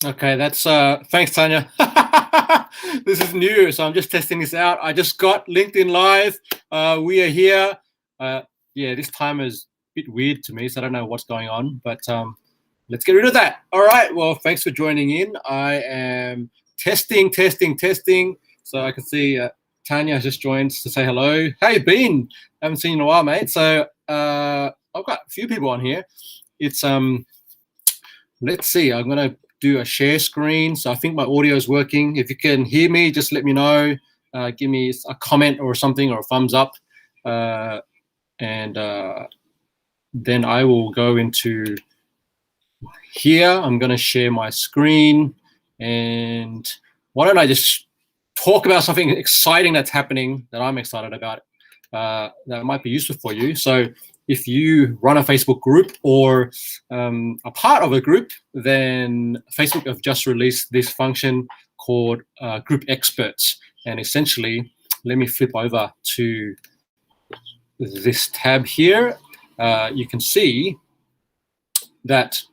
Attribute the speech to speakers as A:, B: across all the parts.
A: Okay, that's thanks, Tanya. This is new, so I'm just testing this out. I just got LinkedIn Live. We are here. Uh, yeah, this time is a bit weird to me, so I don't know what's going on, but let's get rid of that. All right, well, thanks for joining in. I am testing. So I can see Tanya has just joined to say hello. Hey, Bean, haven't seen you in a while, mate. So I've got a few people on here. It's let's see, I'm going to do a share screen. So I think my audio is working. If you can hear me, just let me know. Give me a comment or something or a thumbs up. And then I will go into here. I'm going to share my screen. And why don't I just talk about something exciting that's happening that I'm excited about that might be useful for you. So if you run a Facebook group or a part of a group, then Facebook have just released this function called Group Experts. And essentially, let me flip over to this tab here. You can see that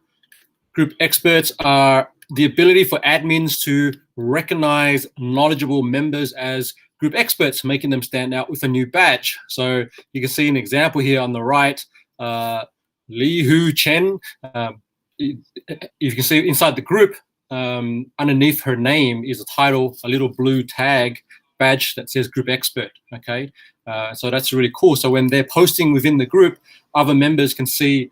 A: Group Experts are the ability for admins to recognize knowledgeable members as group experts, making them stand out with a new badge. So you can see an example here on the right, Li Hu Chen. You can see inside the group, underneath her name is a title, a little blue tag badge that says group expert, okay? So that's really cool. So when they're posting within the group, other members can see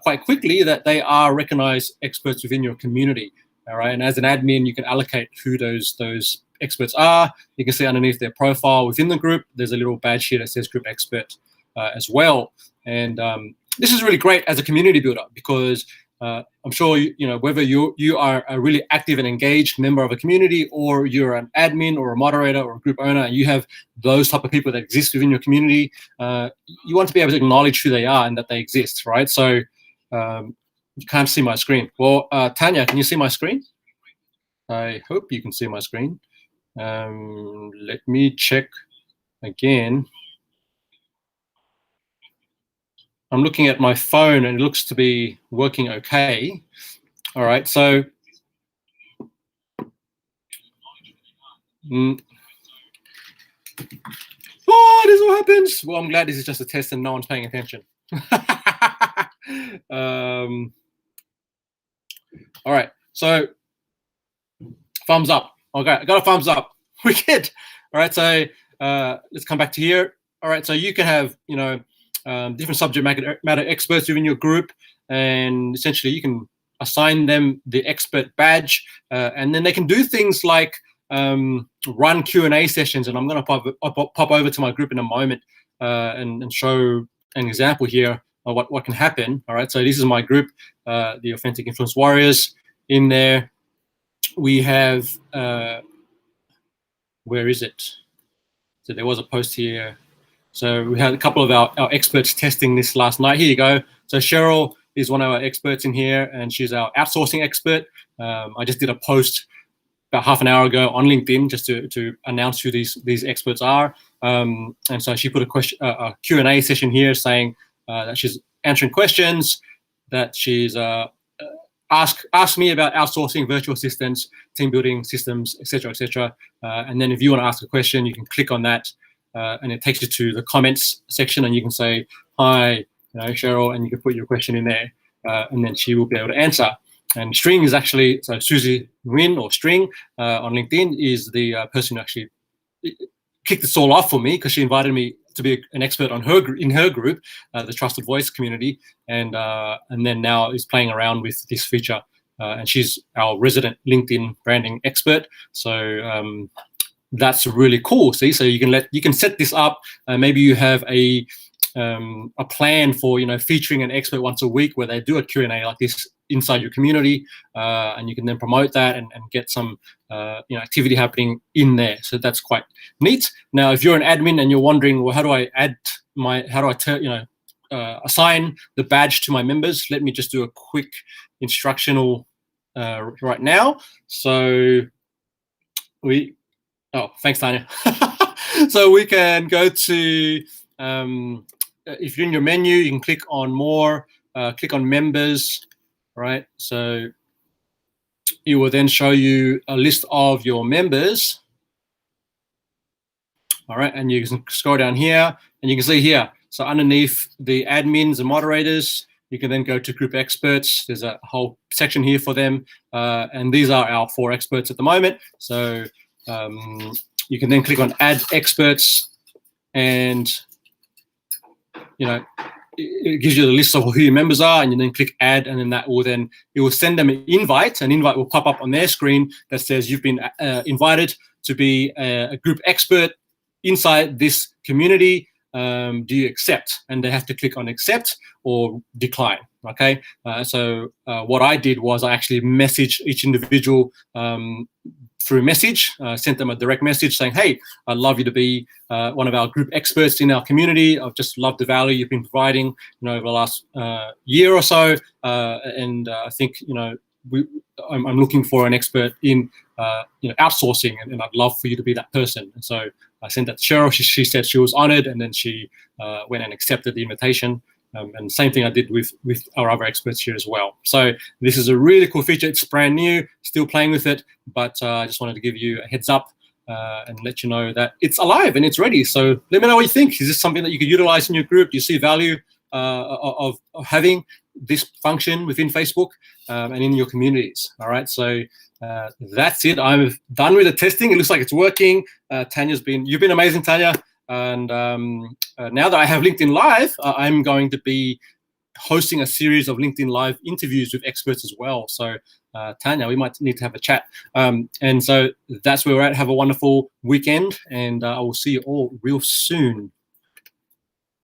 A: quite quickly that they are recognized experts within your community. All right, and as an admin, you can allocate who those experts are. You can see underneath their profile within the group, there's a little badge here that says group expert as well. And this is really great as a community builder because I'm sure you know whether you are a really active and engaged member of a community or you're an admin or a moderator or a group owner and you have those type of people that exist within your community, you want to be able to acknowledge who they are and that they exist, right? So you can't see my screen. Well, Tanya, can you see my screen? I hope you can see my screen. Let me check again. I'm looking at my phone and it looks to be working okay. All right, so oh, this is what happens. Well, I'm glad this is just a test and no one's paying attention. All right, so thumbs up. Okay, I got a thumbs up. Wicked. All right, so let's come back to here. All right, so you can have, you know, different subject matter experts within your group, and essentially you can assign them the expert badge, and then they can do things like run Q&A sessions. And I'm going to pop over to my group in a moment and show an example here of what can happen. All right, so this is my group, the Authentic Influence Warriors. In there, we have where is it? So there was a post here. So we had a couple of our experts testing this last night. Here you go. So Cheryl is one of our experts in here, and she's our outsourcing expert. I just did a post about half an hour ago on LinkedIn just to announce who these experts are. And so she put a Q&A session here saying that she's answering questions, that she's ask me about outsourcing, virtual assistants, team building systems, etc. And then if you want to ask a question, you can click on that, and it takes you to the comments section, and you can say, hi, you know, Cheryl, and you can put your question in there, and then she will be able to answer. And String is actually, so Susie Nguyen, or String on LinkedIn, is the person who actually kicked this all off for me because she invited me to be an expert on in her group, the Trusted Voice community, and then now is playing around with this feature. And she's our resident LinkedIn branding expert. So that's really cool. See, so you can set this up. Maybe you have a plan for, you know, featuring an expert once a week where they do a Q&A like this inside your community, and you can then promote that and get some you know, activity happening in there. So that's quite neat. Now, if you're an admin and you're wondering, well, how do I assign the badge to my members? Let me just do a quick instructional right now. So thanks, Tanya. So we can go to, if you're in your menu, you can click on more, click on members, right? So it will then show you a list of your members. All right, and you can scroll down here, and you can see here. So underneath the admins and moderators, you can then go to group experts. There's a whole section here for them, and these are our 4 experts at the moment. So you can then click on add experts, and it gives you the list of who your members are, and you then click add, and then it will send them an invite. An invite will pop up on their screen that says you've been invited to be a group expert inside this community. Do you accept? And they have to click on accept or decline. Okay. So what I did was I actually messaged each individual through message, sent them a direct message saying, hey, I'd love you to be one of our group experts in our community. I've just loved the value you've been providing, over the last year or so. And I think, I'm looking for an expert in, outsourcing, and I'd love for you to be that person. And so I sent that to Cheryl. She said she was honored, and then she went and accepted the invitation. And same thing I did with our other experts here as well. So this is a really cool feature. It's brand new, still playing with it, but I just wanted to give you a heads up and let you know that it's alive and it's ready. So let me know what you think. Is this something that you could utilize in your group? Do you see value of having this function within Facebook and in your communities? All right, so that's it. I'm done with the testing. It looks like it's working. You've been amazing, Tanya. And now that I have LinkedIn Live, I'm going to be hosting a series of LinkedIn Live interviews with experts as well. So Tanya, we might need to have a chat. And so that's where we're at. Have a wonderful weekend, and I will see you all real soon.